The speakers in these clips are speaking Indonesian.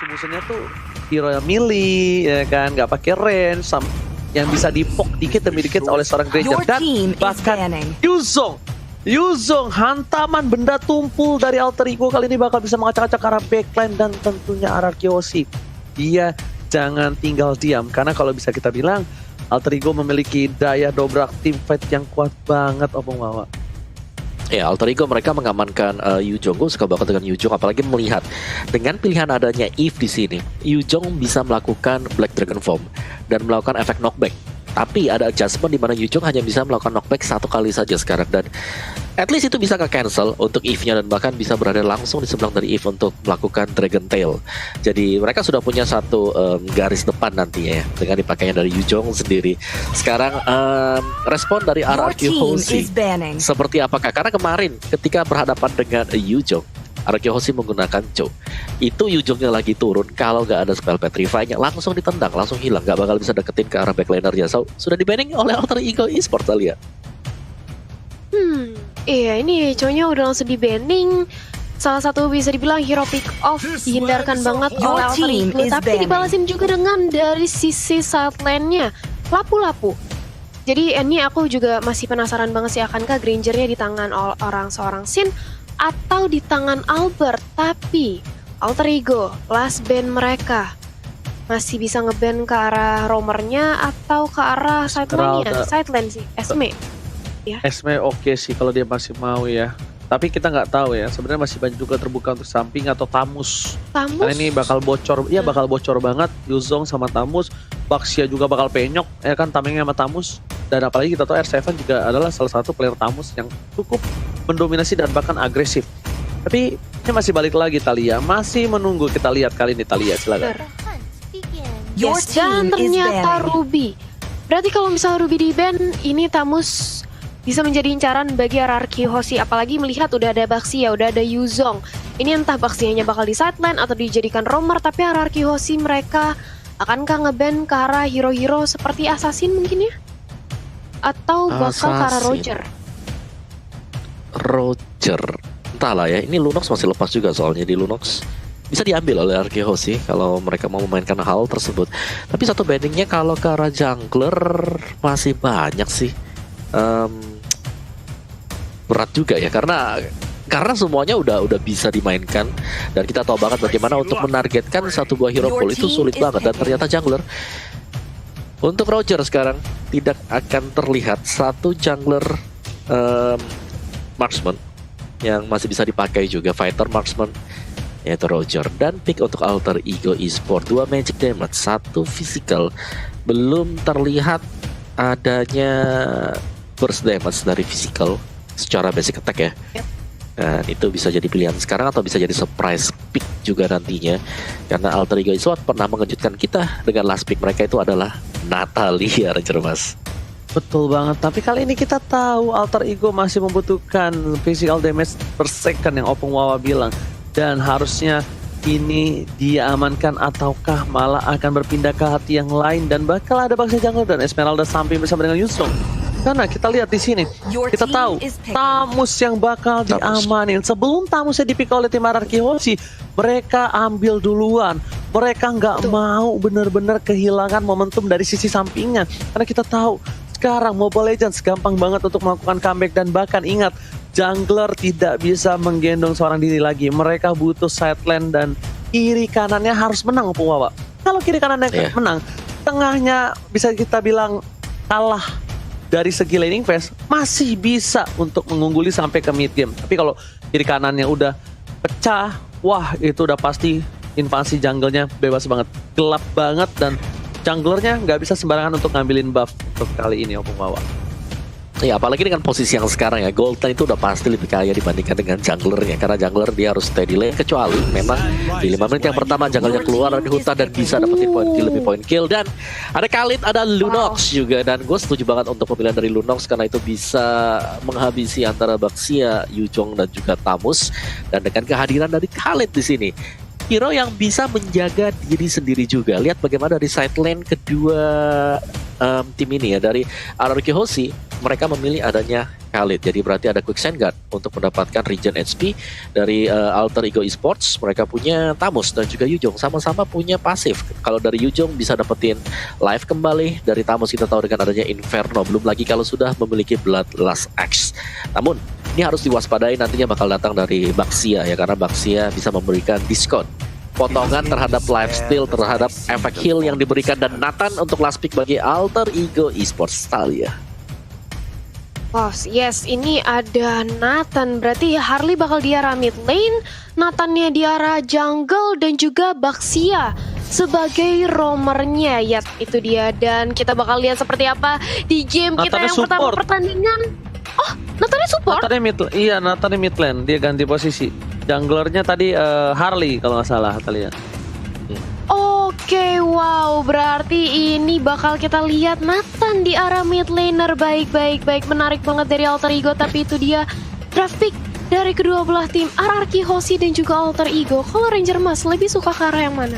musuh-musuhnya tuh hero yang melee, ya kan, nggak pakai range, yang bisa dipok dikit demi dikit oleh seorang Granger. Dan bahkan Yuzong, hantaman benda tumpul dari Alter Ego kali ini bakal bisa mengacak-acak ke arah backline dan tentunya arah Kyoshi. Dia jangan tinggal diam, karena kalau bisa kita bilang Alter Ego memiliki daya dobrak team fight yang kuat banget, Opung Wawa. Ya, Alter Ego mereka mengamankan Yuzong. Gue suka banget dengan Yuzong, apalagi melihat dengan pilihan adanya Eve di sini, Yuzong bisa melakukan Black Dragon Form dan melakukan efek knockback. Tapi ada adjustment di mana Yuzong hanya bisa melakukan knockback satu kali saja sekarang, dan at least itu bisa ke-cancel untuk Eve-nya dan bahkan bisa berada langsung di sebelah dari Eve untuk melakukan Dragon Tail. Jadi mereka sudah punya satu garis depan nantinya ya dengan dipakainya dari Yuzong sendiri. Sekarang respon dari RRQ Hoshi seperti apakah? Karena kemarin ketika berhadapan dengan Yuzong, RRQ Hoshi menggunakan Cho. Itu Yuzongnya lagi turun, kalau nggak ada spell Petrify-nya langsung ditendang, langsung hilang, nggak bakal bisa deketin ke arah backliner-nya. So, sudah di-banning oleh Alter Ego Esports Alia. Iya, ini Cho-nya udah langsung di-banning. Salah satu bisa dibilang hero pick off, dihindarkan banget oleh Alter Ego. Tapi dibalasin juga dengan dari sisi side lane-nya, lapu-lapu. Jadi ini aku juga masih penasaran banget sih, akankah Granger-nya di tangan seorang Sin atau di tangan Albert. Tapi Alter Ego, last ban mereka masih bisa ngeban ke arah roamernya atau ke arah side lane-nya? Side lane sih, Esme. Ya. Esme oke sih kalau dia masih mau ya. Tapi kita nggak tahu ya, sebenarnya masih banyak juga terbuka untuk samping atau Tamus. Karena ini bakal bocor, ya bakal bocor banget. Yuzong sama Tamus, Baxia juga bakal penyok, ya kan, tamengnya sama Tamus. Dan apalagi kita tahu R7 juga adalah salah satu player Tamus yang cukup mendominasi dan bahkan agresif. Tapi ini masih balik lagi Talia, masih menunggu, kita lihat kali ini Talia, silakan. Yes, dan ternyata Ruby. Berarti kalau misalnya Ruby di ban, ini Tamus bisa menjadi incaran bagi RRQ Hoshi, apalagi melihat udah ada Baxia, udah ada Yuzong. Ini entah Baxianya bakal di sideline atau dijadikan roamer, tapi RRQ Hoshi mereka akankah ngeban ke arah hero-hero seperti Assassin mungkin ya? Atau bakal ke arah Roger. Entahlah ya, ini Lunox masih lepas juga soalnya di Lunox. Bisa diambil oleh RRQ Hoshi kalau mereka mau memainkan hal tersebut. Tapi satu bandingnya kalau ke arah jungler masih banyak sih. Berat juga ya, karena semuanya udah bisa dimainkan dan kita tahu banget bagaimana untuk menargetkan satu buah hero pool itu sulit banget, dan ternyata jungler untuk Roger sekarang tidak akan terlihat satu jungler marksman yang masih bisa dipakai juga, fighter marksman yaitu Roger. Dan pick untuk Alter Ego Esports 2 magic damage, 1 physical, belum terlihat adanya burst damage dari physical secara basic attack ya. Dan itu bisa jadi pilihan sekarang atau bisa jadi surprise pick juga nantinya, karena Alter Ego Esports pernah mengejutkan kita dengan last pick mereka itu adalah Natalia, Ranger Mas. Betul banget, tapi kali ini kita tahu Alter Ego masih membutuhkan physical damage per second yang Opung Wawa bilang, dan harusnya ini dia amankan ataukah malah akan berpindah ke hati yang lain, dan bakal ada Baxia Jungle dan Esmeralda samping bersama dengan Yuzong. Karena kita lihat di sini, kita tahu Tamus yang bakal diamanin. Sebelum Tamusnya dipick oleh tim RRQ Hoshi, mereka ambil duluan. Mereka nggak mau benar-benar kehilangan momentum dari sisi sampingnya. Karena kita tahu sekarang Mobile Legends gampang banget untuk melakukan comeback, dan bahkan ingat, jungler tidak bisa menggendong seorang diri lagi. Mereka butuh side lane dan kiri kanannya harus menang, Opung Wawa. Kalau kiri kanannya menang, tengahnya bisa kita bilang kalah. Dari segi laning phase masih bisa untuk mengungguli sampai ke mid game. Tapi kalau kiri kanannya udah pecah, wah itu udah pasti invasi jungle-nya bebas banget, gelap banget, dan junglernya nggak bisa sembarangan untuk ngambilin buff untuk kali ini, Opung Wawa. Ya, apalagi dengan posisi yang sekarang ya, Golden itu udah pasti lebih kaya dibandingkan dengan junglernya, karena jungler dia harus steady lane, kecuali memang di 5 menit yang pertama junglernya keluar dari hutan dan bisa dapetin poin kill lebih poin kill. Dan ada Khalid, ada Lunox juga, dan gue setuju banget untuk pemilihan dari Lunox karena itu bisa menghabisi antara Baxia, Yuzong dan juga Tamus. Dan dengan kehadiran dari Khalid di sini, hero yang bisa menjaga diri sendiri juga. Lihat bagaimana dari side lane kedua tim ini ya, dari RRQ Hoshi mereka memilih adanya Khalid. Jadi berarti ada Quicksand Guard untuk mendapatkan regen HP dari Alter Ego Esports. Mereka punya Tamus dan juga Yujong, sama-sama punya pasif. Kalau dari Yujong bisa dapetin live kembali, dari Tamus kita tahu dengan adanya Inferno. Belum lagi kalau sudah memiliki Bloodlust Axe. Namun ini harus diwaspadai, nantinya bakal datang dari Baxia ya, karena Baxia bisa memberikan diskon potongan terhadap lifesteal, terhadap efek heal yang diberikan. Dan Nathan untuk last pick bagi Alter Ego Esports Talia. Oh yes, ini ada Nathan. Berarti Harley bakal di arah mid lane, Nathannya di arah jungle, dan juga Baxia sebagai roamernya. Ya, itu dia. Dan kita bakal lihat seperti apa di game kita Nathannya yang pertama support. pertandingan. Oh, Nathannya support? Nathannya mid lane, dia ganti posisi. Junglernya tadi Harley kalau nggak salah Talia. Oke, wow, berarti ini bakal kita lihat Nathan di arah mid laner. Baik, menarik banget dari Alter Ego. Tapi itu dia draft pick dari kedua belah tim, RRQ Hoshi dan juga Alter Ego. Kalau Ranger Mas lebih suka ke arah yang mana?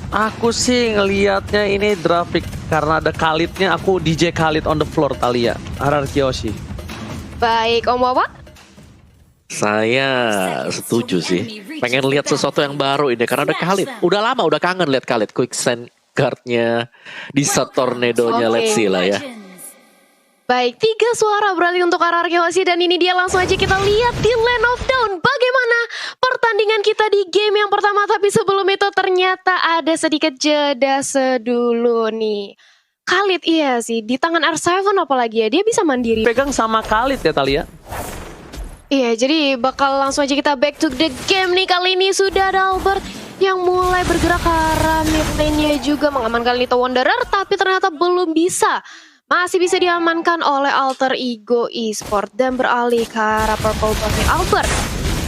Aku sih ngelihatnya ini draft pick karena ada Khalidnya. Aku DJ Khalid on the floor Talia. RRQ Hoshi. Baik, Om Wawa? Saya setuju sih. Pengen lihat sesuatu yang baru ini karena ada Khalid. Udah lama udah kangen lihat Khalid. Quicksand Guard-nya di set tornadonya. Let's see lah ya. Baik, 3 suara berarti untuk RRQ Hoshi, dan ini dia langsung aja kita lihat di Land of Dawn. Bagaimana pertandingan kita di game yang pertama, tapi sebelum itu ternyata ada sedikit jeda sedulu nih. Khalid, iya sih, di tangan R7 apalagi ya, dia bisa mandiri. Pegang sama Khalid ya Talia. Iya, jadi bakal langsung aja kita back to the game nih. Kali ini sudah ada Albert yang mulai bergerak ke arah mid lane-nya, juga mengamankan Little Wanderer, tapi ternyata belum bisa. Masih bisa diamankan oleh Alter Ego Esports dan beralih ke arah purple buff Albert.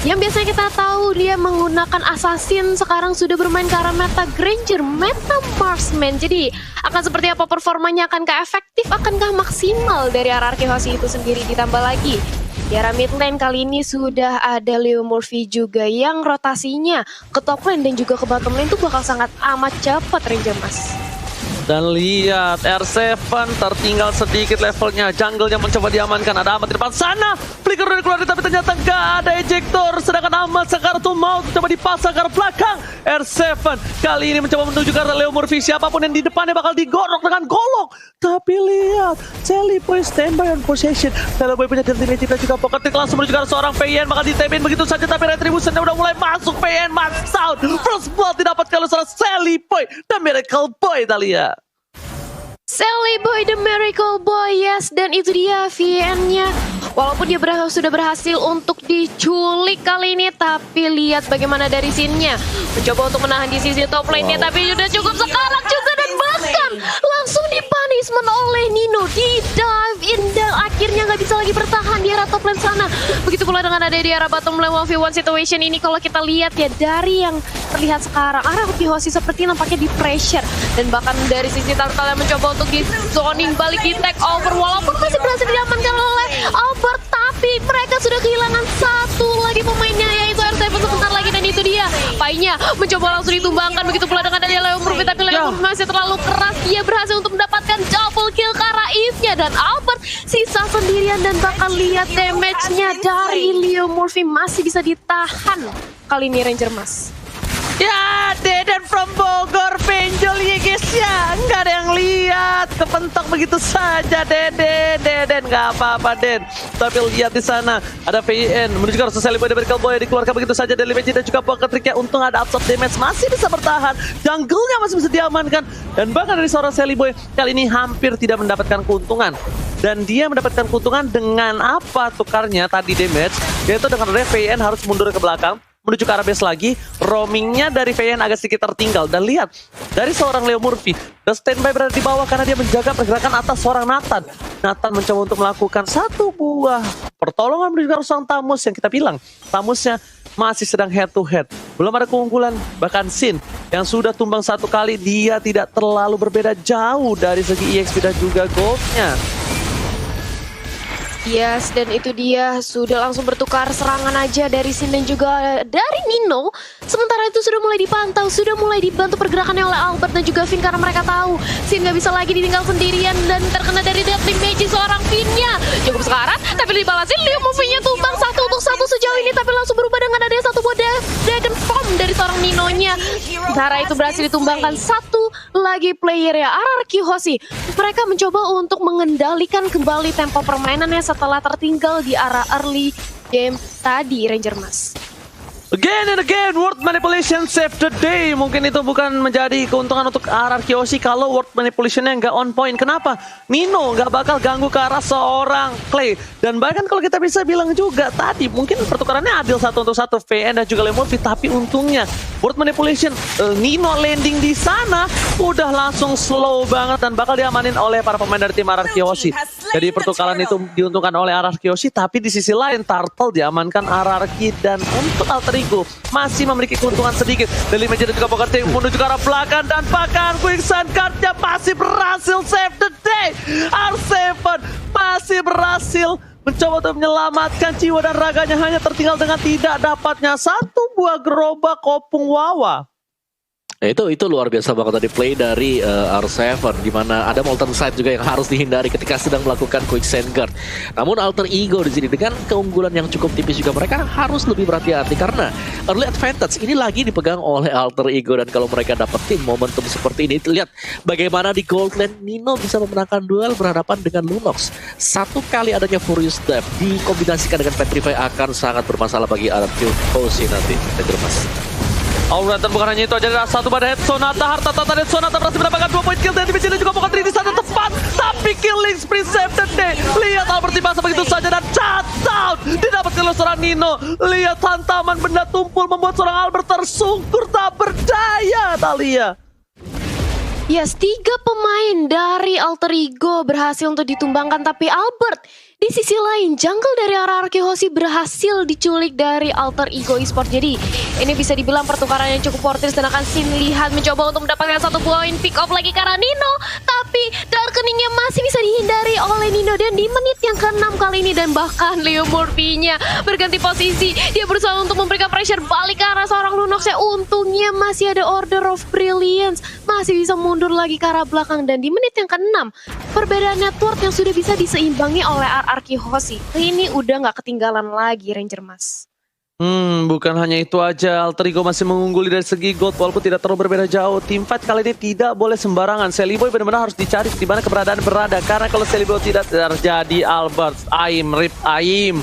Yang biasanya kita tahu dia menggunakan assassin, sekarang sudah bermain ke arah meta Granger, meta Marksman. Jadi akan seperti apa performanya, akankah efektif, akankah maksimal dari RRQ Hoshi itu sendiri. Ditambah lagi di arah mid lane kali ini sudah ada Leo Murphy juga yang rotasinya ke top lane dan juga ke bottom lane itu bakal sangat amat cepat, Ranger Mas. Dan lihat R7 tertinggal sedikit levelnya. Jungle yang mencoba diamankan. Ada Ahmad di depan sana. Flicker udah keluar tapi ternyata nggak ada ejector. Sedangkan Ahmad sekarang tuh mau coba dipasang ke belakang. R7 kali ini mencoba menuju ke arah Leo Murphy. Siapapun yang di depannya bakal digorok dengan golok. Tapi lihat, Sally Boy standby on possession. Sally Boy punya ultimate dan juga pocket pick langsung menuju ke arah seorang PN. Bakal ditemin begitu saja, tapi retributionnya udah mulai masuk. PN max out. First blood didapatkan oleh seorang Sally Boy dan Miracle Boy Talia. Sally Boy the Miracle Boy, yes, dan itu dia VN-nya. Walaupun dia sudah berhasil untuk diculik kali ini, tapi lihat bagaimana dari scene-nya. Mencoba untuk menahan di sisi top lane-nya, tapi sudah cukup sekarat juga, dan bahkan langsung dipunishment oleh Nino. Di dive in dan akhirnya nggak bisa lagi bertahan di arah top lane sana. Begitu pula dengan ada di arah bottom lane 1v1 situation ini. Kalau kita lihat ya dari yang terlihat sekarang, RRQ Hoshi seperti nampaknya di pressure. Dan bahkan dari sisi Turtle yang mencoba untuk di zoning balik di take over, walaupun masih berhasil diamankan oleh Albert, tapi mereka sudah kehilangan satu lagi pemainnya, yaitu R7 sebentar lagi. Dan itu dia Painya mencoba langsung ditumbangkan. Begitu pula dengan dari Leo Murphy, tapi Leo Murphy masih terlalu keras. Dia berhasil untuk mendapatkan double kill ke arah Eve-nya, dan Albert sisa sendirian. Dan bahkan lihat damage-nya dari Leo Murphy masih bisa ditahan kali ini, Ranger Mas. Ya, Deden from Bogor, penjol ya guys ya. Nggak ada yang lihat, kepentok begitu saja Deden nggak apa-apa Den. Tapi lihat di sana ada VN menuju ke arah Sally Boy, Miracle Boy dikeluarkan begitu saja dari Magic dan juga pocket tricknya. Untung ada absorb damage, masih bisa bertahan. Jungle-nya masih bisa diamankan. Dan bahkan dari seorang Sally Boy kali ini hampir tidak mendapatkan keuntungan. Dan dia mendapatkan keuntungan dengan apa tukarnya tadi damage, yaitu dengan VN harus mundur ke belakang menuju ke arah base lagi. Roamingnya dari VN agak sedikit tertinggal. Dan lihat dari seorang Leo Murphy, the standby berada di bawah karena dia menjaga pergerakan atas seorang Nathan. Nathan mencoba untuk melakukan satu buah pertolongan menuju ke arah seorang Tamus yang kita bilang Tamusnya masih sedang head to head, belum ada keunggulan. Bahkan Sin yang sudah tumbang satu kali, dia tidak terlalu berbeda jauh dari segi EXP dan juga goldnya. Yes, dan itu dia sudah langsung bertukar serangan aja dari Sin dan juga dari Nino. Sementara itu sudah mulai dipantau, sudah mulai dibantu pergerakannya oleh Albert dan juga Finn karena mereka tahu Sin nggak bisa lagi ditinggal sendirian dan terkena dari Deadly Magic seorang Finn-nya. Cukup sekarat, tapi dibalasin Leo movie-nya tumbang 1 untuk 1 sejauh ini, tapi langsung berubah dengan adanya satu buah Dragon Form dari seorang Nino-nya. Sementara itu berhasil ditumbangkan satu lagi player ya, RRQ Hoshi. Mereka mencoba untuk mengendalikan kembali tempo permainannya setelah tertinggal di arah early game tadi, Ranger Mas. Again and again, word manipulation save the day. Mungkin itu bukan menjadi keuntungan untuk RRQ Hoshi kalau word manipulationnya nggak on point. Kenapa? Nino nggak bakal ganggu ke arah seorang Clay. Dan bahkan kalau kita bisa bilang juga tadi, mungkin pertukarannya adil 1 untuk 1 VN dan juga Lemurphy. Tapi untungnya word manipulation, Nino landing di sana udah langsung slow banget dan bakal diamanin oleh para pemain dari tim RRQ Hoshi. Jadi pertukaran itu diuntungkan oleh RRQ Hoshi, tapi di sisi lain Turtle diamankan RRQ dan untuk Alter Ego masih memiliki keuntungan sedikit. Dari Legend juga Poker Team menuju ke arah belakang dan bahkan Quicksand Card-nya masih berhasil save the day. R7 masih berhasil mencoba untuk menyelamatkan jiwa dan raganya, hanya tertinggal dengan tidak dapatnya satu buah gerobak opung Wawa. Itu luar biasa banget tadi play dari R7, di mana ada Molten Side juga yang harus dihindari ketika sedang melakukan Quicksand Guard. Namun Alter Ego di sini dengan keunggulan yang cukup tipis juga, mereka harus lebih berhati-hati karena early advantage ini lagi dipegang oleh Alter Ego. Dan kalau mereka dapetin momentum seperti ini, lihat bagaimana di Gold Lane Nino bisa memenangkan duel berhadapan dengan Lunox. Satu kali adanya Furious Dive dikombinasikan dengan Petrify akan sangat bermasalah bagi RRQ Hoshi nanti. Mas. Alright, dan bukan hanya itu aja, ada satu pada head Sonata, harta tata dan Sonata berhasil mendapatkan 2 poin kill dan dibikin juga Poker 3 di satu tempat, tapi killing spree save the day. Lihat Albert dibahas begitu saja dan shutdown didapatkan oleh seorang Nino. Lihat hantaman benda tumpul membuat seorang Albert tersungkur tak berdaya, Thalia. Yes, 3 pemain dari Alter Ego berhasil untuk ditumbangkan, tapi Albert di sisi lain, jungle dari RRQ Hoshi berhasil diculik dari Alter Ego Esports. Jadi ini bisa dibilang pertukaran yang cukup worth it. Sedangkan Sin lihat mencoba untuk mendapatkan satu poin pick off lagi karena Nino, tapi darkeningnya masih bisa dihindari oleh Nino. Dan di menit yang ke-6 kali ini, dan bahkan Lemurphy-nya berganti posisi, dia berusaha untuk memberikan pressure balik ke arah seorang Lunox. Ya untungnya masih ada Order of Brilliance, masih bisa mundur lagi ke arah belakang. Dan di menit yang ke-6, perbedaan network yang sudah bisa diseimbangi oleh RRQ Hoshi ini udah nggak ketinggalan lagi, Ranger Mas. Bukan hanya itu aja, Alter Ego masih mengungguli dari segi gold walaupun tidak terlalu berbeda jauh. Teamfight kali ini tidak boleh sembarangan. Seliboy benar-benar harus dicari di mana keberadaan berada, karena kalau Seliboy tidak terjadi, Albert, Aim, Rip, Aim,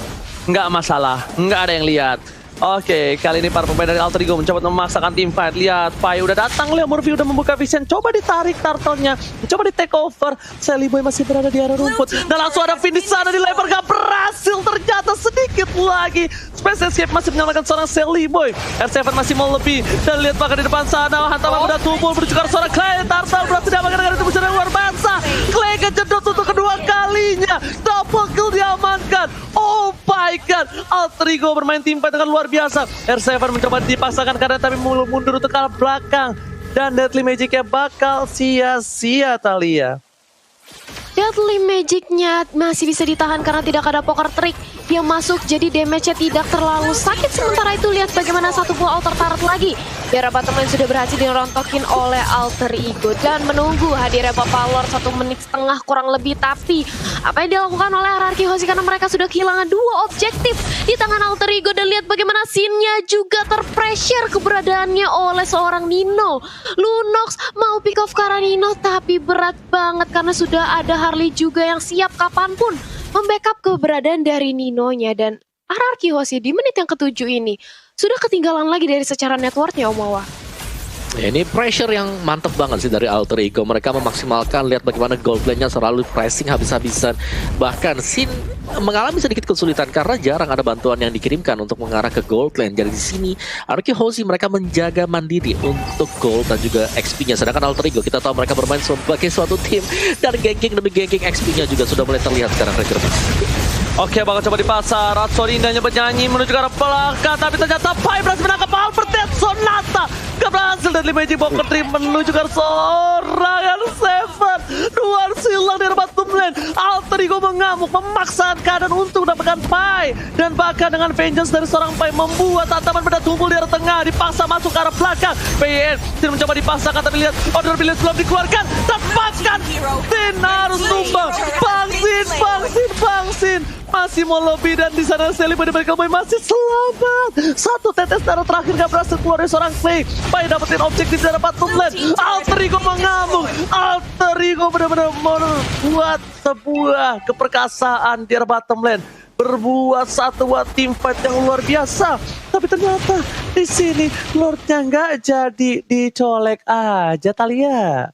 nggak masalah, nggak ada yang lihat. Oke, kali ini para pemain dari Alter Ego mencoba memaksakan tim fight. Lihat, Pai udah datang, Lemurphy udah membuka vision. Coba ditarik turtle-nya, coba di take over. Seliboy masih berada di area rumput. Dan langsung ada Finn di sana, dilempar, gak berhasil. Ternyata sedikit lagi. Space Escape masih menyelamatkan seorang Seliboy. R7 masih mau lebih. Dan lihat bahkan di depan sana, hantaman udah tumpul menuju ke arah seorang Clay. Turtle berhasil diamankan dengan itu yang luar biasa. Clay kejedot untuk kedua kalinya. Double kill diamankan. Oh my god, Alter Ego bermain tim fight dengan luar biasa. R7 mencoba dipaksakan karena tapi mundur untuk ke arah belakang. Dan Deadly Magic-nya bakal sia-sia, Thalia. Deadly Magic-nya masih bisa ditahan karena tidak ada Poker Trick yang masuk, jadi damage-nya tidak terlalu sakit. Sementara itu lihat bagaimana satu buah Alter Turret lagi. Biar apartemen sudah berhasil dirontokin oleh Alter Ego dan menunggu hadirnya Bapak Lord 1 menit setengah kurang lebih. Tapi apa yang dilakukan oleh RRQ Hoshi karena mereka sudah kehilangan 2 objektif di tangan Alter Ego. Dan lihat bagaimana Sin-nya juga terpressure keberadaannya oleh seorang Nino. Lunox mau pick off karena Nino, tapi berat banget karena sudah ada Harley juga yang siap kapanpun membackup keberadaan dari Nino-nya. Dan RRQ Hoshi di menit yang ke-7 ini sudah ketinggalan lagi dari secara networknya, Om Wawa. Ya, ini pressure yang mantep banget sih dari Alter Ego. Mereka memaksimalkan, lihat bagaimana gold lane-nya selalu pressing habis-habisan. Bahkan Sin mengalami sedikit kesulitan karena jarang ada bantuan yang dikirimkan untuk mengarah ke gold lane. Jadi di sini RRQ Hoshi mereka menjaga mandiri untuk gold dan juga XP-nya. Sedangkan Alter Ego kita tahu mereka bermain sebagai suatu tim dan ganking demi ganking, XP-nya juga sudah mulai terlihat sekarang. Oke, bakal coba dipasar. Ratsori indahnya bernyanyi menuju ke arah belakang, tapi ternyata Pai berhasil menangkap Albert dan Sonata. Gak berhasil dari Magic Poker Tree menuju ke arah seorang Seven. Dua silang dari bottom lane. Alter Ego mengamuk, memaksakan keadaan untuk mendapatkan Pai. Dan bahkan dengan vengeance dari seorang Pai membuat Ataman benda tumpul di arah tengah, dipaksa masuk ke arah belakang. PN tidak mencoba dipaksakan, tapi lihat order Billions belum dikeluarkan. Tepaskan, Tin harus tumbang. Bangsin. Masih mau lebih dan di sana Sally benar-benar masih selamat. Satu tetes darah terakhir gak berhasil keluar dari seorang Clay. Pai dapetin objektif dari bottom lane. Alter Ego mengamuk. Alter Ego benar-benar membuat sebuah keperkasaan di bottom lane. Berbuat satu tim fight yang luar biasa. Tapi ternyata di sini Lordnya nggak jadi dicolek aja, Talia.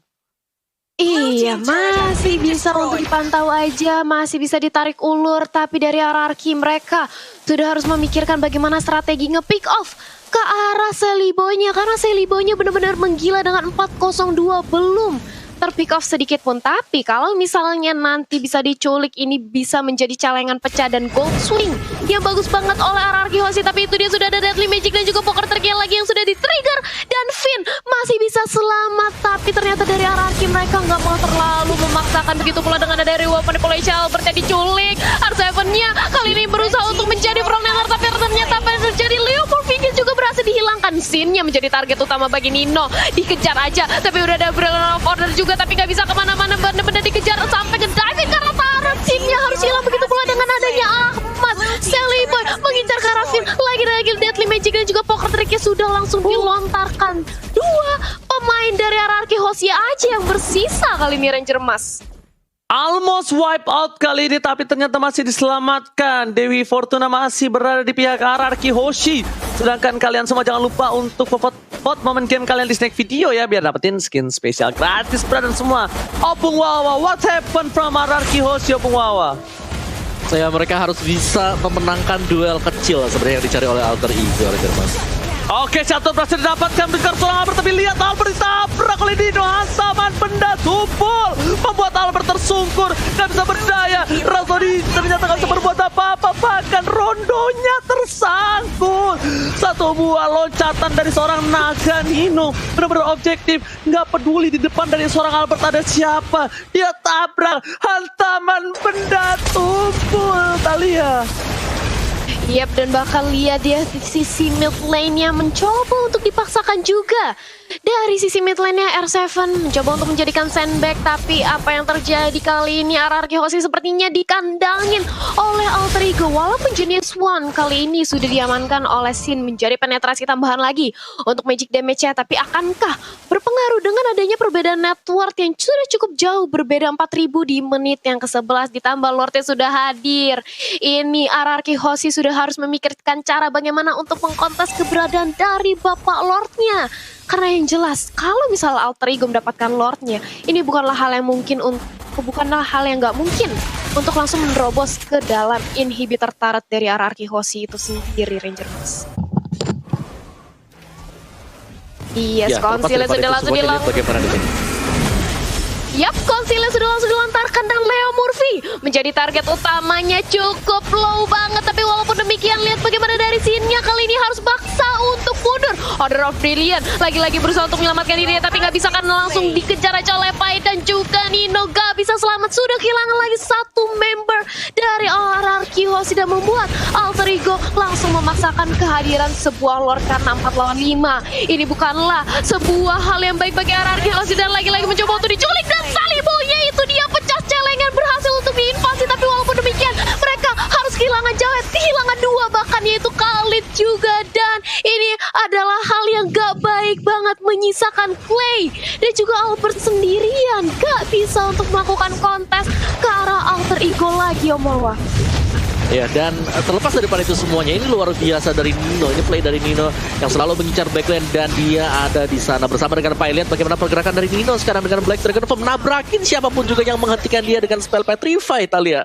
Iya, masih bisa untuk dipantau aja, masih bisa ditarik ulur, tapi dari hierarki mereka sudah harus memikirkan bagaimana strategi nge-pick off ke arah Sally Boy-nya, karena Sally Boy-nya benar-benar menggila dengan 402 belum terpick off sedikit pun. Tapi kalau misalnya nanti bisa diculik, ini bisa menjadi celengan pecah dan gold swing yang bagus banget oleh RRQ Hoshi. Tapi itu dia sudah ada Deadly Magic dan juga Poker Trigger lagi yang sudah di-trigger, dan Finn masih bisa selamat. Tapi ternyata dari RRQ mereka nggak mau terlalu memaksakan, begitu pula dengan ada dari Weapon Policia. Albert yang diculik, R7-nya kali ini berusaha untuk menjadi frontliner, tapi ternyata apa yang terjadi, Leopold Vigil juga berhasil dihilangkan. Sin-nya menjadi target utama bagi Nino, dikejar aja, tapi udah ada Brilliant of Order juga, tapi nggak bisa kemana-mana, benar-benar dikejar sampai ke diving ke arah Taran. Sin-nya harus hilang, begitu pula dengan adanya Ahmad. Sally Boy mengincar ke arah Finn, lagi-lagi Deadly Magic dan juga Poker Trick-nya sudah langsung dilontarkan. Dua pemain dari RRQ Hoshi aja yang bersisa kali ini Ranger Emas. Almost wipe out kali ini, tapi ternyata masih diselamatkan. Dewi Fortuna masih berada di pihak RRQ Hoshi. Sedangkan kalian semua jangan lupa untuk vote momen game kalian di snack video ya, biar dapetin skin spesial gratis dan semua. Opung Wawa, what happened from RRQ Hoshi, Opung Wawa? Mereka harus bisa memenangkan duel kecil sebenarnya yang dicari oleh Alter Ego, Mas. Oke, satu berhasil didapatkan dengan seorang Albert, tapi lihat Albert ditabrak oleh Dino. Hantaman benda tumpul membuat Albert tersungkur, gak bisa berdaya. Razori ternyata gak bisa berbuat apa-apa, bahkan rondonya tersangkut. Satu buah loncatan dari seorang naga Nino, benar-benar objektif, gak peduli di depan dari seorang Albert ada siapa, dia tabrak. Hantaman benda tumpul, Talia. Yap, dan bakal lihat dia di sisi mid lane-nya mencoba untuk dipaksakan juga. Dari sisi mid lane-nya R7 mencoba untuk menjadikan sandbag, tapi apa yang terjadi kali ini RRQ Hoshi sepertinya dikandangin oleh Alter Ego. Walaupun Genius One kali ini sudah diamankan oleh Sin menjadi penetrasi tambahan lagi untuk magic damage-nya, tapi akankah berpengaruh dengan adanya perbedaan network yang sudah cukup jauh, berbeda 4000 di menit yang ke-11, ditambah Lordnya sudah hadir. Ini RRQ Hoshi sudah harus memikirkan cara bagaimana untuk mengkontes keberadaan dari Bapak Lordnya. Karena yang jelas, kalau misalnya Alter Ego mendapatkan Lordnya, ini bukanlah hal yang nggak mungkin untuk langsung menerobos ke dalam inhibitor turret dari RRQ Hoshi itu sendiri, Ranger Emas. Yes, konsilnya sudah langsung Yap, konsilnya sudah langsung dilontarkan dan Leo Murphy menjadi target utamanya, cukup low banget. Tapi walaupun demikian, lihat bagaimana dari scene-nya kali ini harus paksa untuk mundur. Order of Brilliant lagi-lagi berusaha untuk menyelamatkan dirinya, tapi nggak bisa karena langsung dikejar aja oleh Pai dan juga Nino. Gak bisa selamat, sudah kehilangan lagi satu member dari RRQ Hoshi dan membuat Alter Ego langsung memaksakan kehadiran sebuah Lord karena 4 lawan 5. Ini bukanlah sebuah hal yang baik bagi RRQ Hoshi dan lagi-lagi mencoba untuk diculik. Dan Sally Boy-nya itu dia pecah celengan, berhasil untuk diinvasi, tapi walaupun demikian mereka harus kehilangan Jawet, kehilangan 2 bahkan, yaitu Khalid juga. Dan ini adalah hal yang gak baik banget, menyisakan Clay dan juga Albert sendirian, gak bisa untuk melakukan kontes ke arah Alter Ego lagi, Om Wawa. Ya, dan terlepas daripada itu semuanya, ini luar biasa dari Nino. Ini play dari Nino yang selalu mengincar backlane dan dia ada di sana bersama dengan Pai. Lihat bagaimana pergerakan dari Nino sekarang dengan Black Dragon Form, nabrakin siapapun juga yang menghentikan dia dengan spell Petrify, Talia.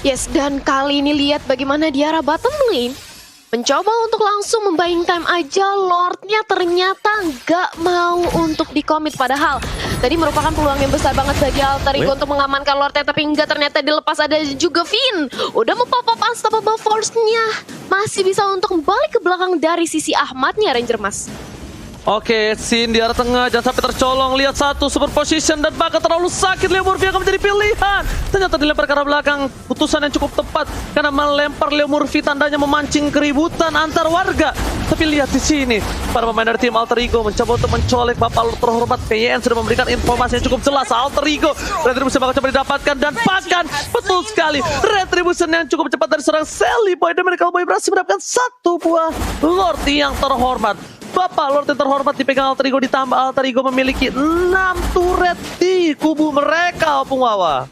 Yes, dan kali ini lihat bagaimana di arah bottom lane Mencoba untuk langsung membuying time aja, Lordnya ternyata nggak mau untuk dikomit. Padahal tadi merupakan peluang yang besar banget bagi Alter Ego untuk mengamankan Lordnya, tapi nggak, ternyata dilepas. Ada juga Finn, udah mau-pop up unstoppable force-nya. Masih bisa untuk balik ke belakang dari sisi Ahmadnya, Ranger Mas. Oke, Sin di arah tengah, jangan sampai tercolong. Lihat satu, super position, dan bahkan terlalu sakit. Leo Murphy akan menjadi pilihan. Ternyata dilempar ke arah belakang. Putusan yang cukup tepat, karena melempar Leo Murphy tandanya memancing keributan antar warga. Tapi lihat di sini, para pemain dari tim Alter Ego mencoba untuk mencolek. Bapak terhormat PYN sudah memberikan informasi yang cukup jelas. Alter Ego, Retribution bakal coba didapatkan, dan bahkan betul sekali, Retribution yang cukup cepat dari seorang Sally Boy, dan Miracle Boy berhasil mendapatkan satu buah Lord yang terhormat. Bapak Lord yang terhormat dipegang Alter Ego, ditambah Alter Ego memiliki 6 turret di kubu mereka, Opung Wawa.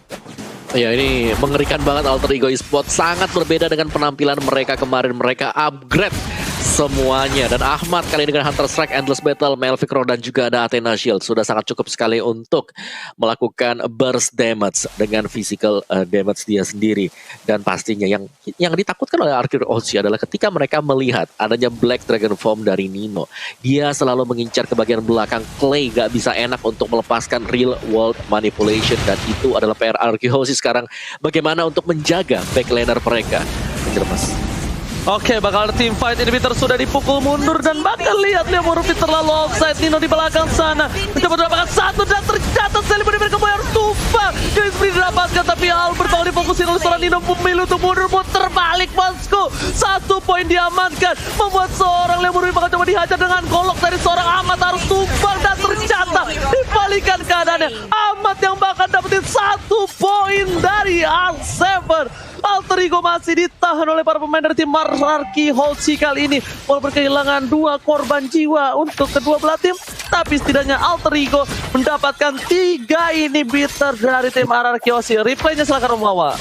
Ya, ini mengerikan banget. Alter Ego Esports sangat berbeda dengan penampilan mereka kemarin. Mereka upgrade semuanya. Dan Ahmad kali ini dengan Hunter Strike, Endless Battle, Melvic Roar, dan juga ada Athena Shield. Sudah sangat cukup sekali untuk melakukan burst damage dengan physical damage dia sendiri. Dan pastinya yang ditakutkan oleh Arcade Oshi adalah ketika mereka melihat adanya Black Dragon Form dari Nino. Dia selalu mengincar ke bagian belakang. Clay gak bisa enak untuk melepaskan Real World Manipulation. Dan itu adalah PR Arcade Oshi sekarang. Bagaimana untuk menjaga backlaner mereka. Mas. Oke, bakal ada team fight. Inhibitor sudah dipukul mundur, dan bahkan lihat Leo Murphy terlalu offside. Nino di belakang sana mencoba mendapatkan satu, dan tercatat Sally Boy mereka harus tumpah. Guys, didapatkan, tapi Albert bakal difokusin oleh seorang Nino. Memilih untuk mundur, muter balik bosku. 1 poin diamankan, membuat seorang Leo Murphy bakal coba dihajar dengan golok dari seorang Ahmad. Harus tumpang, dan tercatat dibalikan keadaannya. Ahmad yang bakal dapetin 1 poin dari R7. Alter Ego masih ditahan oleh para pemain dari tim Arcade Oshi kali ini. Walaupun kehilangan 2 korban jiwa untuk kedua belah tim, tapi setidaknya Alter Ego mendapatkan 3 inhibitor dari tim Arcade Oshi. Replaynya silakan Rumawa.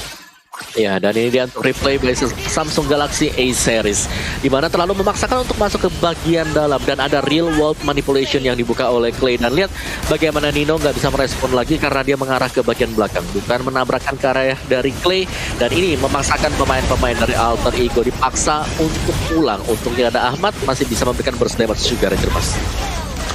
Ya, dan ini dia untuk replay basis Samsung Galaxy A series, di mana terlalu memaksakan untuk masuk ke bagian dalam, dan ada real world manipulation yang dibuka oleh Clay. Dan lihat bagaimana Nino nggak bisa merespon lagi karena dia mengarah ke bagian belakang, bukan menabrakkan ke arah dari Clay. Dan ini memaksakan pemain-pemain dari Alter Ego dipaksa untuk pulang. Untungnya ada Ahmad masih bisa memberikan burst damage juga, Ranger Mas.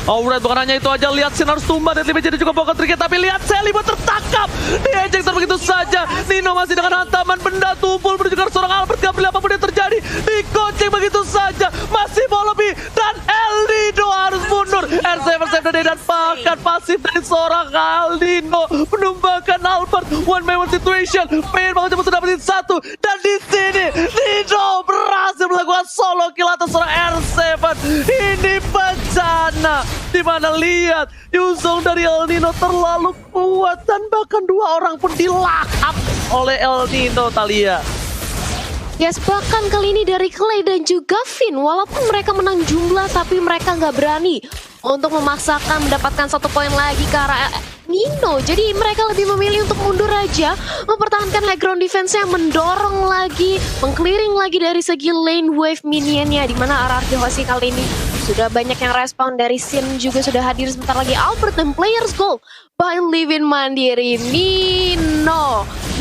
Alright, bukan hanya itu aja, lihat Sin harus tumbang dan jadi juga pokok triknya, tapi lihat Sally Boy tertangkap, diejek begitu saja. Nino masih dengan hantaman benda tumpul menuju ke seorang Albert. Gak boleh apapun yang terjadi, dikocek begitu saja, masih mau lebih, dan El Nino harus mundur. R7 save the day, dan bahkan pasif dari seorang El Nino menumbangkan Albert. One by one situation, pengen banget cepat sudah dapetin 1, dan di sini Nino berhasil melakukan solo kill atas seorang R7. Ini bencana, dimana lihat Yuzong dari El Nino terlalu kuat, dan bahkan 2 orang pun dilahap oleh El Nino, Talia. Yes, bahkan kali ini dari Clay dan juga Finn, walaupun mereka menang jumlah, tapi mereka nggak berani untuk memaksakan mendapatkan 1 poin lagi ke arah Nino. Jadi mereka lebih memilih untuk mundur aja, mempertahankan high ground defense-nya, mendorong lagi, mengclearing lagi dari segi lane wave minionnya, di mana Arcade Oshi kali ini sudah banyak yang respon. Dari Sin juga sudah hadir sebentar lagi. Albert dan players goal by Livin mandiri.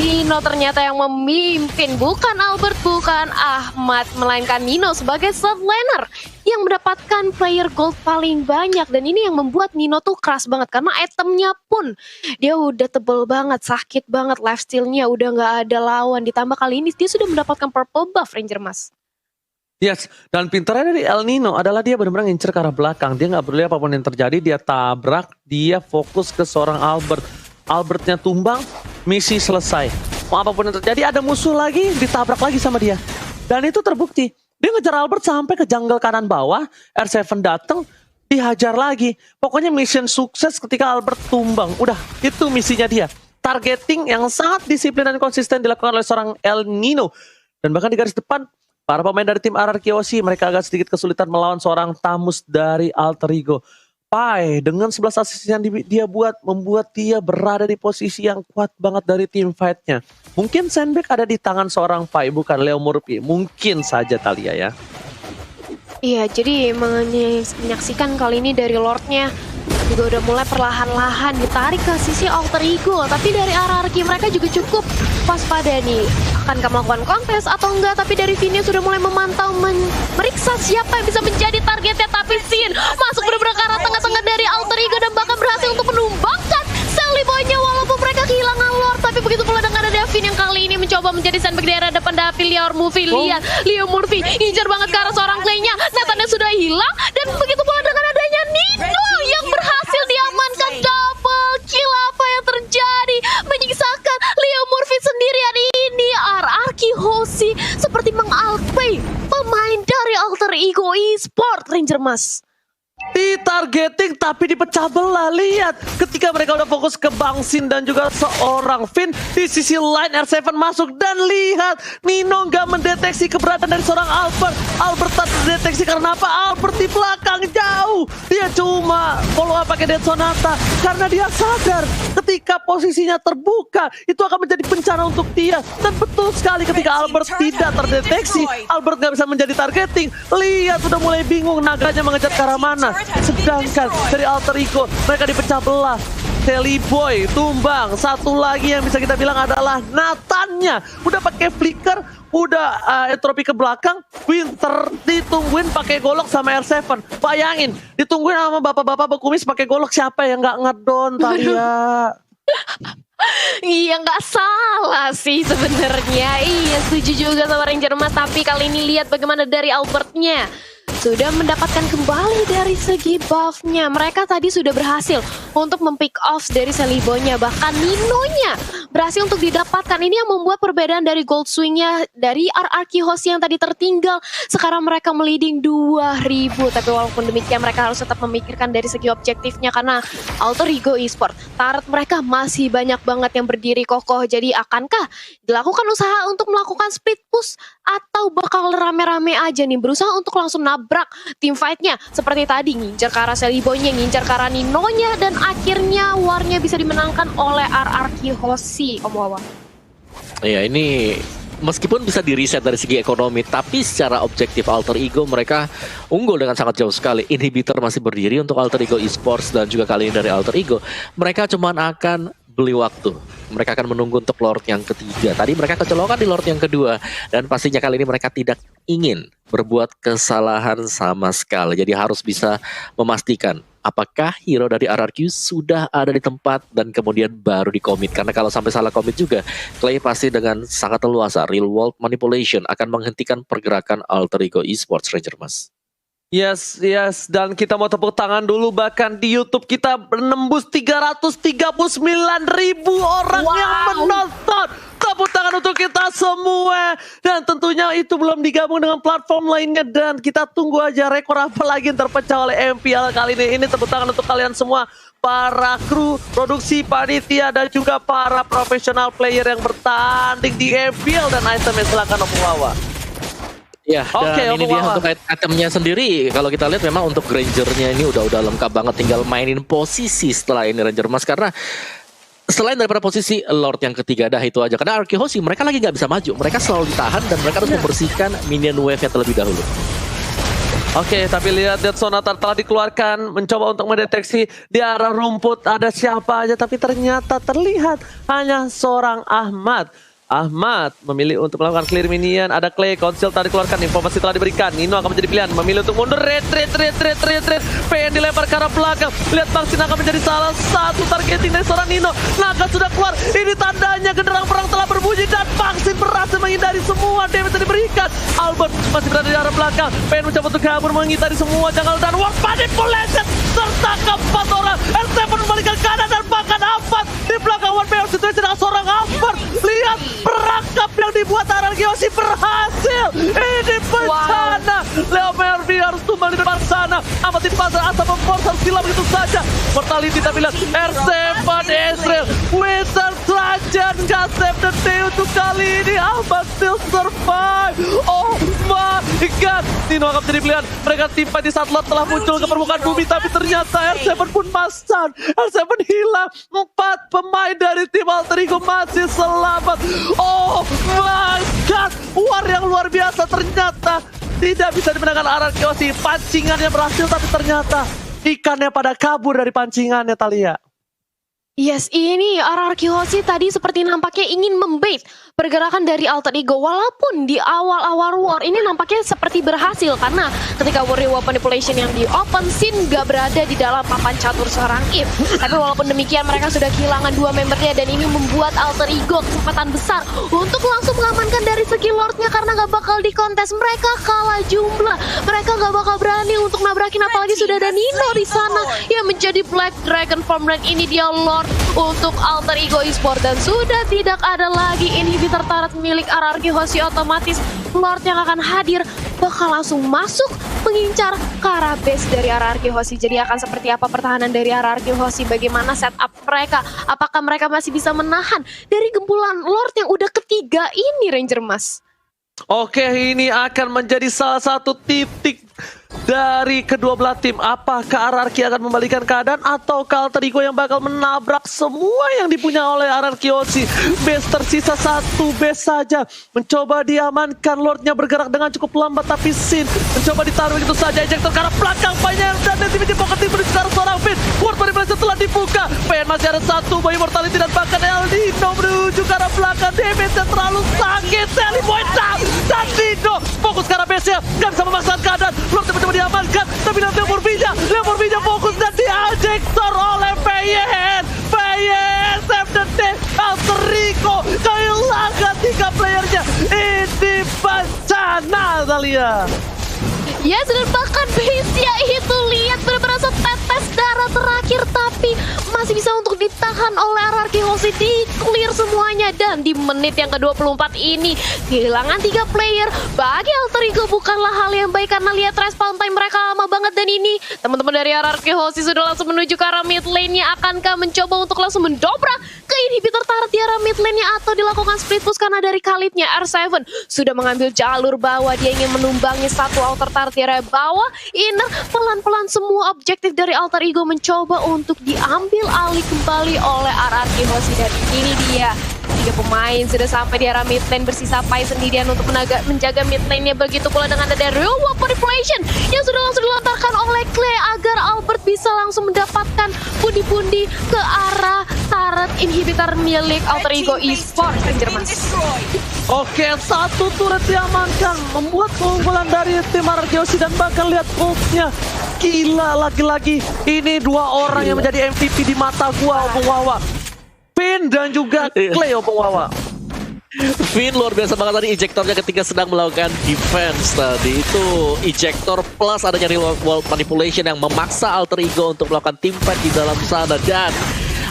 Nino ternyata yang memimpin, bukan Albert, bukan Ahmad, melainkan Nino sebagai third laner yang mendapatkan player gold paling banyak. Dan ini yang membuat Nino tuh keras banget, karena itemnya pun dia udah tebel banget, sakit banget, lifesteal-nya udah nggak ada lawan. Ditambah kali ini dia sudah mendapatkan purple buff, Ranger Mas. Yes, dan pintarnya dari El Nino adalah dia benar-benar ngincer ke arah belakang. Dia nggak peduli apapun yang terjadi, dia tabrak, dia fokus ke seorang Albert. Albertnya tumbang, misi selesai. Mau apapun yang terjadi, ada musuh lagi, ditabrak lagi sama dia. Dan itu terbukti. Dia ngejar Albert sampai ke jungle kanan bawah, R7 datang, dihajar lagi. Pokoknya mission sukses ketika Albert tumbang. Udah, itu misinya dia. Targeting yang sangat disiplin dan konsisten dilakukan oleh seorang El Nino. Dan bahkan di garis depan, para pemain dari tim Arcade Oshi mereka agak sedikit kesulitan melawan seorang Tamus dari Alter Ego. Pai dengan 11 assist yang dia buat, membuat dia berada di posisi yang kuat banget dari tim fight-nya. Mungkin sandbag ada di tangan seorang Pai, bukan Leo Murphy. Mungkin saja, Talia ya. Iya, jadi menyaksikan kali ini dari Lordnya juga udah mulai perlahan-lahan ditarik ke sisi Alter Ego. Tapi dari RRQ mereka juga cukup waspada nih. Akankah melakukan kontes atau enggak? Tapi dari Vini sudah mulai memantau, meriksa siapa yang bisa menjadi targetnya. Tapi Sin masuk benar-benar ke arah tengah-tengah dari Alter Ego dan bahkan berhasil untuk menumbangkan Sally Boy-nya walaupun mereka kehilangan Lord. Tapi begitu pula dengan ada Davin yang kali ini mencoba menjadi sandbag di area depan. Tapi Leo Murphy, lihat Leo Murphy incer banget ke arah seorang Clay-nya. Nathannya sudah hilang dan begitu pula dengan adanya Nino yang berhasil diamankan. Double kill, apa yang terjadi? Menyiksakan Leo Murphy sendirian ini. RRQ Hoshi seperti mengalpay pemain dari Alter Ego Esport Ranger Mas. Ditargeting tapi dipecah belah. Lihat ketika mereka udah fokus ke Bang Sin dan juga seorang Finn, di sisi lain R7 masuk dan lihat Nino nggak mendeteksi keberadaan dari seorang Albert. Albert tak terdeteksi karena apa? Albert di belakang jauh. Dia cuma follow up pakai Dead Sonata karena dia sadar ketika posisinya terbuka itu akan menjadi bencana untuk dia. Dan betul sekali ketika Albert tidak terdeteksi, Albert nggak bisa menjadi targeting. Lihat sudah mulai bingung naganya mengejar ke arah mana. Sedangkan dari Alter Ego mereka dipecah belah. Sally Boy tumbang. Satu lagi yang bisa kita bilang adalah Nathannya. Udah pakai flicker, udah entropi ke belakang. Winter ditungguin pakai golok sama R7. Bayangin, ditungguin sama bapak-bapak berkumis pakai golok. Siapa yang nggak ngedon Talia? Iya nggak salah sih sebenarnya. Iya setuju juga sama Ranger Mas. Tapi kali ini lihat bagaimana dari Albertnya sudah mendapatkan kembali dari segi buff-nya. Mereka tadi sudah berhasil untuk mempick off dari Sally Boy-nya. Bahkan Nino-nya berhasil untuk didapatkan. Ini yang membuat perbedaan dari gold swing-nya dari RRQ Hoshi yang tadi tertinggal. Sekarang mereka meliding 2000. Tapi walaupun demikian mereka harus tetap memikirkan dari segi objektifnya. Karena Alter Ego Esport, turret mereka masih banyak banget yang berdiri kokoh. Jadi akankah dilakukan usaha untuk melakukan split push? Atau bakal rame-rame aja nih berusaha untuk langsung nabrak team fight-nya seperti tadi, ngincar ke arah Sally Boy-nya, ngincar ke arah Nino-nya, dan akhirnya war-nya bisa dimenangkan oleh RRQ Hoshi, Om Wawa. Iya, ini meskipun bisa di reset dari segi ekonomi, tapi secara objektif Alter Ego mereka unggul dengan sangat jauh sekali. Inhibitor masih berdiri untuk Alter Ego Esports dan juga kali ini dari Alter Ego mereka cuman akan beli waktu. Mereka akan menunggu untuk Lord yang ketiga. Tadi mereka kecolongan di Lord yang kedua. Dan pastinya kali ini mereka tidak ingin berbuat kesalahan sama sekali. Jadi harus bisa memastikan apakah hero dari RRQ sudah ada di tempat dan kemudian baru dikomit. Karena kalau sampai salah komit juga, Clay pasti dengan sangat leluasa real world manipulation akan menghentikan pergerakan Alter Ego Esports, Ranger Mas. Yes, dan kita mau tepuk tangan dulu, bahkan di YouTube kita menembus 339.000 orang yang menonton. Tepuk tangan untuk kita semua. Dan tentunya itu belum digabung dengan platform lainnya. Dan kita tunggu aja rekor apa lagi yang terpecah oleh MPL kali ini. Ini tepuk tangan untuk kalian semua, para kru, produksi, panitia, dan juga para profesional player yang bertanding di MPL dan itemnya. Silakan Om Wawa. Ya, dan ini dia untuk itemnya sendiri. Kalau kita lihat memang untuk Rangernya ini udah lengkap banget. Tinggal mainin posisi setelah ini Ranger Mas. Karena selain daripada posisi Lord yang ketiga, dah itu aja. Karena RRQ Hoshi mereka lagi nggak bisa maju. Mereka selalu ditahan dan mereka harus membersihkan minion wave-nya terlebih dahulu. Oke, tapi lihat Dead Sonata telah dikeluarkan, mencoba untuk mendeteksi di arah rumput ada siapa aja. Tapi ternyata terlihat hanya seorang Ahmad. Ahmad memilih untuk melakukan clear minion. Ada Clay, Conceal telah dikeluarkan, informasi telah diberikan. Nino akan menjadi pilihan, memilih untuk mundur. Retreat. PN dilempar ke arah belakang. Lihat Bang Sin akan menjadi salah satu targeting dari seorang Nino. Naga sudah keluar, ini tandanya genderang perang telah berbunyi. Dan Bang Sin berhasil menghindari semua damage yang diberikan. Albert masih berada di arah belakang. PN mencoba untuk kabur, menghindari semua janggal dan war manipulation. Tertangkap 4 orang. R7 membalikan kanan dan bahkan Ahmad di belakang one player situation dengan seorang Albert. Lihat perangkap yang dibuat RRQ Hoshi berhasil. Ini bencana. Leo Mervi harus tumbang di depan sana. Amat di pasar asal memforcer silam begitu saja. Mortality tapi lihat R7 Ezreal. Winter Trajan gak save the day untuk kali ini. Amat still survive. Oh my god. Nino akan menjadi pilihan. Mereka timpa di saat Lot telah muncul ke permukaan bumi. Tapi ternyata R7 pun masan. R7 hilang. 4 pemain dari tim Alter Ego masih selamat. Oh my god, war yang luar biasa. Ternyata tidak bisa dimenangkan RRQ Hoshi. Pancingannya berhasil tapi ternyata ikannya pada kabur dari pancingannya, Talia. Yes, ini RRQ Hoshi tadi seperti nampaknya ingin membait pergerakan dari Alter Ego. Walaupun di awal-awal war ini nampaknya seperti berhasil, karena ketika Warrior Manipulation yang di open scene gak berada di dalam papan catur seorang If. Tapi walaupun demikian mereka sudah kehilangan 2 membernya, dan ini membuat Alter Ego kesempatan besar untuk langsung mengamankan dari segi Lordnya, karena gak bakal dikontes. Mereka kalah jumlah, mereka gak bakal berani untuk nabrakin, apalagi sudah ada Nino di sana yang menjadi Black Dragon Form, dan ini dia Lord untuk Alter Ego Esports, dan sudah tidak ada lagi inhibitor turret milik RRQ Hoshi. Otomatis Lord yang akan hadir bakal langsung masuk mengincar ke arah base dari RRQ Hoshi. Jadi akan seperti apa pertahanan dari RRQ Hoshi, bagaimana setup mereka, apakah mereka masih bisa menahan dari gempulan Lord yang udah ketiga ini, Ranger Mas? Oke, ini akan menjadi salah satu titik dari kedua belah tim. Apakah RRQ akan membalikan keadaan, atau Alter Ego yang bakal menabrak semua yang dipunya oleh RRQ Hoshi? Base tersisa 1 base saja. Mencoba diamankan, Lordnya bergerak dengan cukup lambat, tapi Sin mencoba ditaruh begitu saja. Ejector ke arah belakang, banyak dan Netivici Pocket Team menuju ke arah seorang Finn. Ward Manipulation telah dibuka. PN masih ada 1, Boy Immortality dan bahkan Eldino menuju ke arah belakang. Damage-nya terlalu sakit. Sally Boy down, dan Dino fokus ke arah base-nya, gak bisa memaksakan keadaan. Lordnya mencoba diamankan, tapi nanti Leomorvija fokus dan diejector oleh PYN. PYN save the day. Alter Ego kehilangan 3 playernya. Ini bencana, Talia. Yes, dan bahkan base-nya itu lihat benar-benar setetes darah terakhir, tapi masih bisa untuk ditahan oleh RRQ Hoshi, di clear semuanya. Dan di menit yang ke-24 ini kehilangan 3 player bagi Alter Ego bukanlah hal yang baik, karena lihat respawn time mereka lama banget. Dan ini teman-teman dari RRQ Hoshi sudah langsung menuju ke arah mid lane-nya. Akankah mencoba untuk langsung mendobrak ke inhibitor turret di arah mid lane-nya, atau dilakukan split push? Karena dari Khalidnya, R7 sudah mengambil jalur bawah, dia ingin menumbangi satu outer turret di area bawah. Inner pelan-pelan semua objektif dari Alter Ego mencoba untuk diambil alih kembali oleh RRQ Hoshi. Dan ini dia 3 pemain sudah sampai di arah mid lane, bersisa Pai sendirian untuk menjaga mid lane-nya. Begitu pula dengan ada Real Manipulation yang sudah langsung dilontarkan oleh Clay agar Albert bisa langsung mendapatkan pundi-pundi ke arah turret inhibitor milik Alter Ego Esports, Ranger Mas. Oke, 1 turret diamankan, membuat keunggulan dari tim RRQ Hoshi, dan bahkan lihat ultnya. Gila, lagi-lagi ini 2 orang yang menjadi MVP di mata gua, Opung Wawa. Finn dan juga Clay, Opung Wawa. Finn luar biasa banget tadi ejectornya ketika sedang melakukan defense tadi. Itu ejector plus adanya real world manipulation yang memaksa Alter Ego untuk melakukan team fight di dalam sana. Dan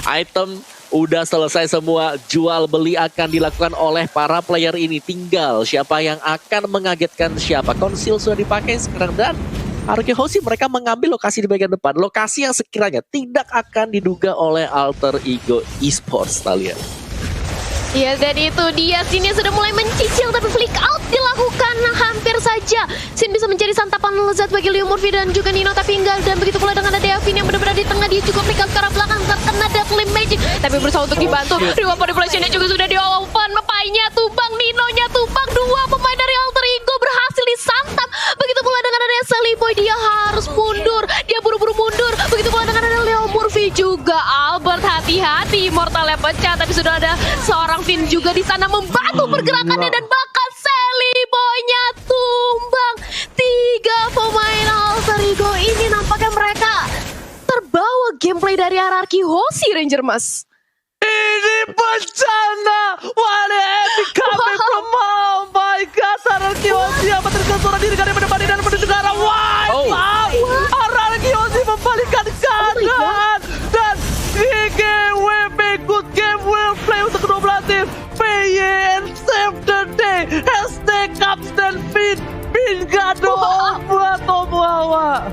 item udah selesai semua, jual beli akan dilakukan oleh para player ini. Tinggal siapa yang akan mengagetkan siapa. Conceal sudah dipakai sekarang, dan RRQ Hoshi mereka mengambil lokasi di bagian depan, lokasi yang sekiranya tidak akan diduga oleh Alter Ego Esports, Talia. Ya, dan itu dia, Sin sudah mulai mencicil, tapi flick out dilakukan hampir saja. Sin bisa menjadi santapan lezat bagi Leomorvija dan juga Nino, tapi enggak. Dan begitu pula dengan ada Devin yang benar-benar di tengah, dia juga flick out ke arah belakang, terkena Deathly Magic, tapi berusaha untuk dibantu. Real Manipulation-nya juga sudah di-open, Pai-nya tumbang, Nino-nya tumbang, 2 pemain dari Alter Ego berhasil disantap. Begitu pula dengan ada Sally Boy, dia harus mundur, dia buru-buru mundur. Begitu pula dengan ada Leomorvija juga. Albert, hati-hati, Mortalnya pecah, tapi sudah ada seorang Finn juga di sana membantu pergerakannya, dan bahkan Sally Boy-nya tumbang. 3 pemain Alter Ego ini nampaknya mereka terbawa gameplay dari RRQ Hoshi, Ranger Mas. Ini bencana. What epic coming from, oh my god, RRQ Hoshi yang meneruskan suara diri dari depan dan menuju ke arah RRQ Hoshi membalikkan keadaan, dan good game well play untuk kedua belah tim. PYN save the day. Hashtag Caps dan Finn gado buat Opung Wawa.